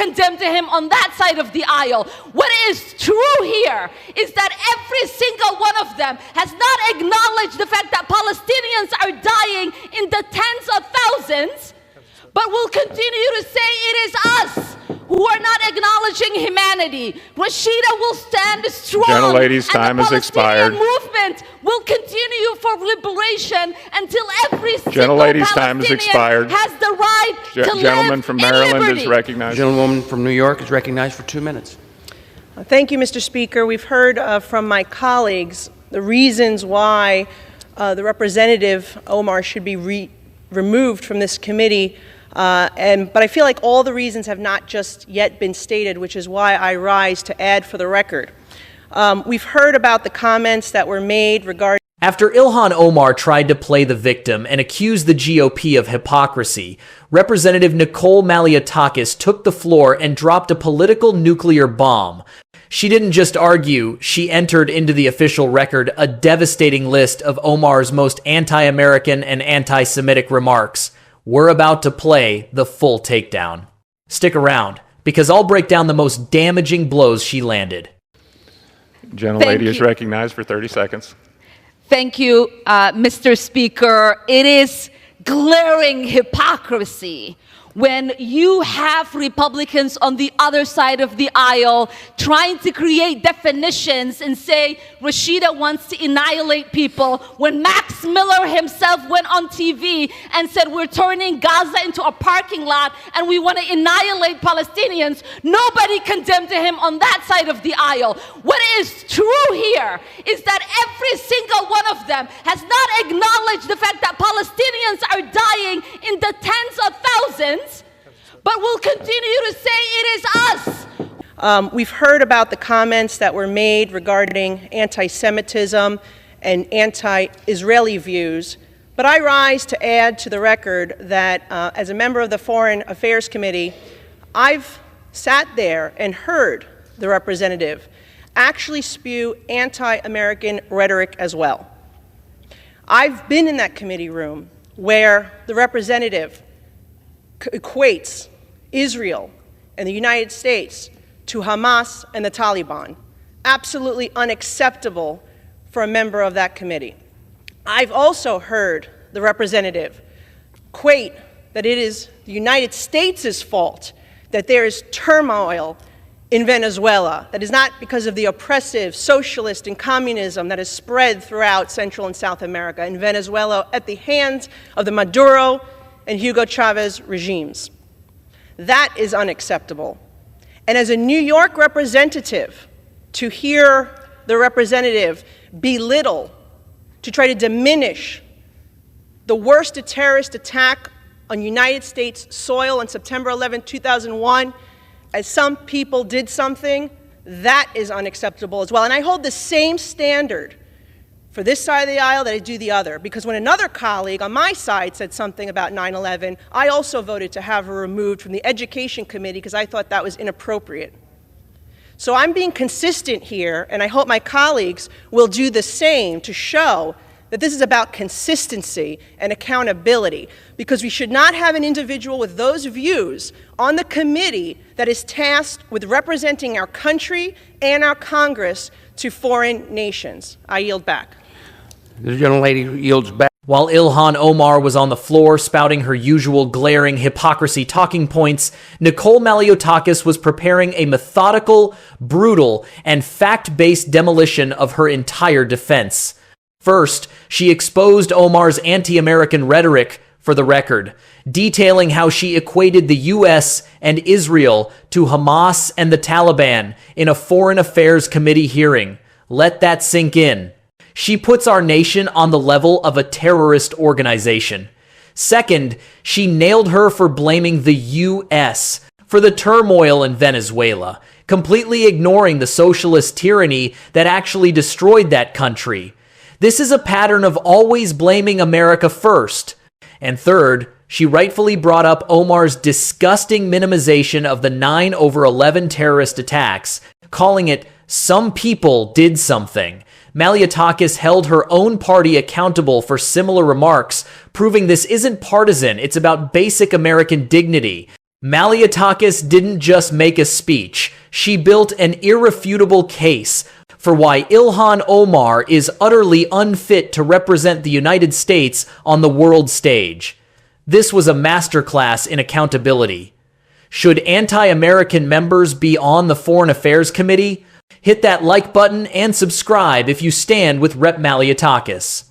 condemned him on that side of the aisle. What is true here is that every single one of them has not acknowledged the fact that Palestinians are dying in the tens of thousands, but will continue to say it is us who are not acknowledging humanity. Rashida will stand strong. Gentlelady's time has expired. The Palestinian movement will continue for liberation until every single Palestinian has the right to live Gentleman from Maryland in liberty. is recognized. Gentlewoman from New York is recognized for 2 minutes. Thank you, Mr. Speaker. We've heard from my colleagues the reasons why the Representative Omar should be removed from this committee. But I feel like all the reasons have not just yet been stated, which is why I rise to add for the record. We've heard about the comments that were made regarding... After Ilhan Omar tried to play the victim and accuse the GOP of hypocrisy, Representative Nicole Malliotakis took the floor and dropped a political nuclear bomb. She didn't just argue, she entered into the official record a devastating list of Omar's most anti-American and anti-Semitic remarks. We're about to play the full takedown. Stick around, because I'll break down the most damaging blows she landed. Gentlelady is recognized for 30 seconds. Thank you, Mr. Speaker. It is glaring hypocrisy when you have Republicans on the other side of the aisle trying to create definitions and say Rashida wants to annihilate people, when Max Miller himself went on TV and said we're turning Gaza into a parking lot and we want to annihilate Palestinians. Nobody condemned him on that side of the aisle. What is true here is that every single one of them has not acknowledged the fact that Palestinians are dying in the tens of thousands, but will continue to say it is us. We've heard about the comments that were made regarding anti-Semitism and anti-Israeli views, but I rise to add to the record that as a member of the Foreign Affairs Committee, I've sat there and heard the representative actually spew anti-American rhetoric as well. I've been in that committee room where the representative equates Israel and the United States to Hamas and the Taliban. Absolutely unacceptable for a member of that committee. I've also heard the representative equate that it is the United States' fault that there is turmoil in Venezuela. That is not because of the oppressive socialist and communism that has spread throughout Central and South America and Venezuela at the hands of the Maduro and Hugo Chavez regimes. That is unacceptable. And as a New York representative, to hear the representative belittle, to try to diminish the worst terrorist attack on United States soil on September 11, 2001, as some people did something, that is unacceptable as well. And I hold the same standard for this side of the aisle that I do the other, because when another colleague on my side said something about 9/11, I also voted to have her removed from the Education Committee because I thought that was inappropriate. So I'm being consistent here, and I hope my colleagues will do the same to show that this is about consistency and accountability, because we should not have an individual with those views on the committee that is tasked with representing our country and our Congress to foreign nations. I yield back. The gentlelady yields back. While Ilhan Omar was on the floor spouting her usual glaring hypocrisy talking points, Nicole Malliotakis was preparing a methodical, brutal, and fact-based demolition of her entire defense. First, she exposed Omar's anti-American rhetoric for the record, detailing how she equated the U.S. and Israel to Hamas and the Taliban in a Foreign Affairs Committee hearing. Let that sink in. She puts our nation on the level of a terrorist organization. Second, she nailed her for blaming the U.S. for the turmoil in Venezuela, completely ignoring the socialist tyranny that actually destroyed that country. This is a pattern of always blaming America first. And third, she rightfully brought up Omar's disgusting minimization of the 9/11 terrorist attacks, calling it "some people did something." Malliotakis held her own party accountable for similar remarks, proving this isn't partisan, it's about basic American dignity. Malliotakis didn't just make a speech, she built an irrefutable case for why Ilhan Omar is utterly unfit to represent the United States on the world stage. This was a masterclass in accountability. Should anti-American members be on the Foreign Affairs Committee? Hit that like button and subscribe if you stand with Rep. Malliotakis.